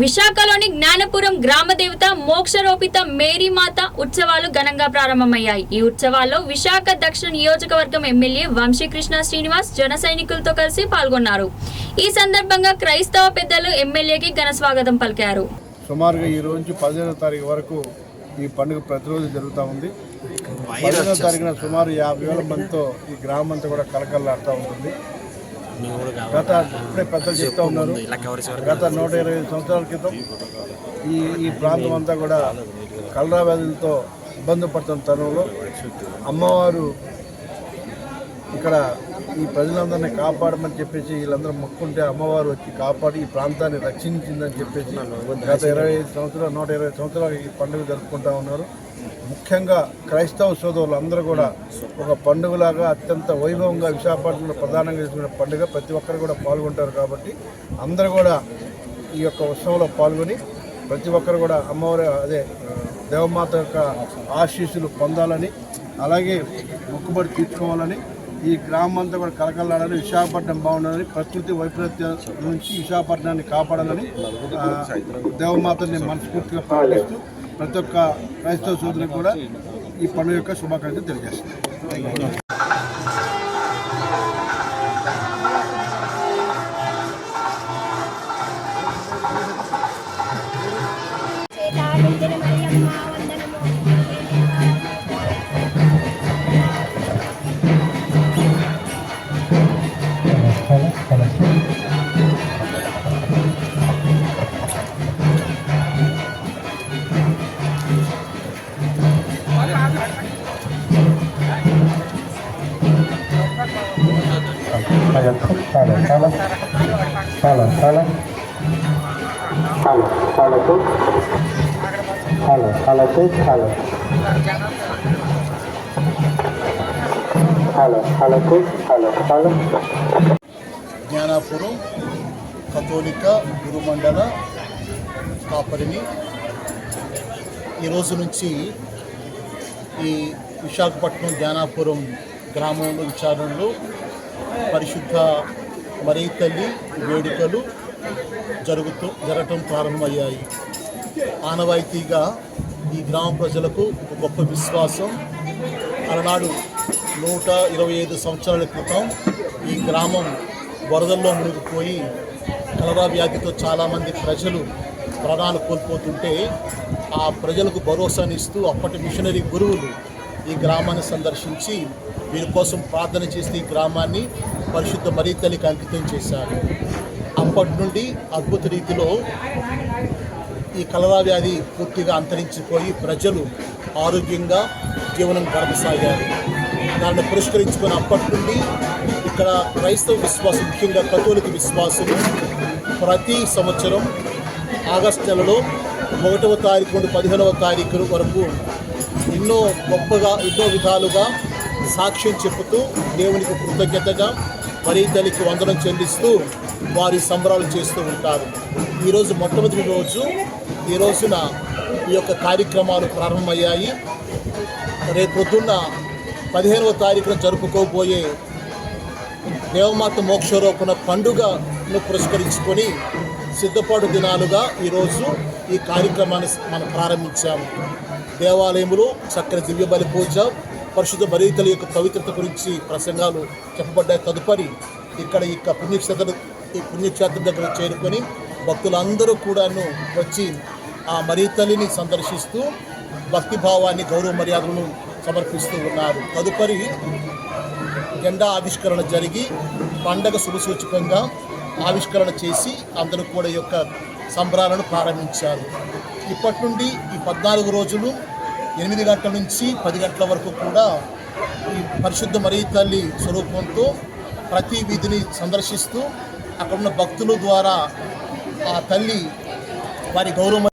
విశాఖలోని జ్ఞానపురం గ్రామ దేవత మోక్షరూపిత మేరీమాత ఉత్సవాలు ఘనంగా ప్రారంభమయ్యాయి. ఈ ఉత్సవాల్లో విశాఖ దక్షిణ నియోజకవర్గం ఎమ్మెల్యే వంశీకృష్ణ శ్రీనివాస్ జన సైనికులతో కలిసి పాల్గొన్నారు. ఈ సందర్భంగా క్రైస్తవ పెద్దలు ఎమ్మెల్యేకి ఘన స్వాగతం పలికారు. సుమారుగా ఈ రోజు 15వ తారీఖు వరకు ఈ పండుగ ప్రతిరోజు జరుగుతూ ఉంది. 15వ తారీఖున సుమారు 50,000 మందితో ఈ గ్రామం అంతా కూడా కలకలలాడుతూ ఉంటుంది. ఇప్పుడే పెద్దలు చెప్తా ఉన్నారు, గత 125 సంవత్సరాల క్రితం ఈ ప్రాంతం అంతా కూడా కలరా వ్యాధులతో ఇబ్బంది పడుతున్న తరుణంలో అమ్మవారు ఇక్కడ ఈ ప్రజలందరినీ కాపాడమని చెప్పేసి వీళ్ళందరూ మొక్కుంటే అమ్మవారు వచ్చి కాపాడి ఈ ప్రాంతాన్ని రక్షించిందని చెప్పేసి గత 120 సంవత్సరాలు ఈ పండుగ జరుపుకుంటా ఉన్నారు. ముఖ్యంగా క్రైస్తవ సోదరులు అందరూ కూడా ఒక పండుగలాగా అత్యంత వైభవంగా విశాఖపట్నంలో ప్రధానంగా చేసుకునే పండుగ ప్రతి ఒక్కరు కూడా పాల్గొంటారు. కాబట్టి అందరూ కూడా ఈ యొక్క ఉత్సవంలో పాల్గొని ప్రతి ఒక్కరు కూడా అమ్మవారి దేవమాత యొక్క ఆశీస్సులు పొందాలని, అలాగే మొక్కుబడి తీర్చుకోవాలని, ఈ గ్రామం అంతా కూడా కలకలాడాలని, విశాఖపట్నం బాగుండాలని, ప్రకృతి వైపరీత్యం నుంచి విశాఖపట్నాన్ని కాపాడాలని దేవమాతని మనస్ఫూర్తిగా ప్రార్థిస్తూ ప్రతి ఒక్క క్రైస్తవ సోదరులకు కూడా ఈ పండుగ యొక్క శుభాకాంక్షలు తెలియజేస్తున్నాను. జ్ఞానాపురం కథోలిక గురుమండల కాపరిని ఈరోజు నుంచి ఈ విశాఖపట్నం జ్ఞానాపురం గ్రామంలో విచారణలో పరిశుద్ధ మరియ తల్లి వేడుకలు జరగటం ప్రారంభమయ్యాయి. ఆనవాయితీగా ఈ గ్రామ ప్రజలకు ఒక గొప్ప విశ్వాసం. అలనాడు 125 సంవత్సరాల క్రితం ఈ గ్రామం వరదల్లో మునిగిపోయి కలరా వ్యాధితో చాలామంది ప్రజలు ప్రాణాలు కోల్పోతుంటే ఆ ప్రజలకు భరోసానిస్తూ అప్పటి మిషనరీ గురువులు ఈ గ్రామాన్ని సందర్శించి వీరి కోసం ప్రార్థన చేస్తే ఈ గ్రామాన్ని పరిశుద్ధ మరియ తల్లికి అంకితం చేశారు. అప్పటి నుండి అద్భుత రీతిలో ఈ కలరా వ్యాధి పూర్తిగా అంతరించిపోయి ప్రజలు ఆరోగ్యంగా జీవనం గడపసాగారు. దాన్ని పురస్కరించుకుని అప్పటి నుండి ఇక్కడ క్రైస్తవ విశ్వాసం, ముఖ్యంగా కథోలిక విశ్వాసులు ప్రతి సంవత్సరం ఆగస్టు నెలలో 1వ తారీఖు నుండి 15వ తారీఖు వరకు ఎన్నో విధాలుగా సాక్ష్యం చెబుతూ దేవునికి కృతజ్ఞతగా మరియ తల్లికి వందనం చెల్లిస్తూ వారి సంబరాలు చేస్తూ ఉంటారు. ఈరోజు మొట్టమొదటి రోజు, ఈ రోజున ఈ యొక్క కార్యక్రమాలు ప్రారంభమయ్యాయి. రేపు పొద్దున్న 15వ తారీఖున జరుపుకోబోయే దేవమాత మోక్షారోపణ పండుగను పురస్కరించుకొని సిద్ధపాటు దినాలుగా ఈరోజు ఈ కార్యక్రమాన్ని మనం ప్రారంభించాము. దేవాలయంలో చక్కని దివ్య బలి పూజ, పరిశుద్ధ మరియ తల్లి యొక్క పవిత్రత గురించి ప్రసంగాలు చెప్పబడ్డాయి. తదుపరి ఇక్కడ పుణ్యక్షేత్రం దగ్గర చేరుకొని భక్తులందరూ కూడాను వచ్చి ఆ మరియ తల్లిని సందర్శిస్తూ భక్తిభావాన్ని, గౌరవ మర్యాదలను సమర్పిస్తూ ఉన్నారు. తదుపరి జెండా ఆవిష్కరణ జరిగి పండగ శుభసూచకంగా ఆవిష్కరణ చేసి అందరూ కూడా యొక్క సంబరాలను ప్రారంభించారు. ఇప్పటి నుండి ఈ 14 రోజులు 8 గంటల నుంచి 10 గంటల వరకు కూడా ఈ పరిశుద్ధ మరియ తల్లి స్వరూపంతో ప్రతి వీధిని సందర్శిస్తూ అక్కడున్న భక్తుల ద్వారా ఆ తల్లి వారి గౌరవ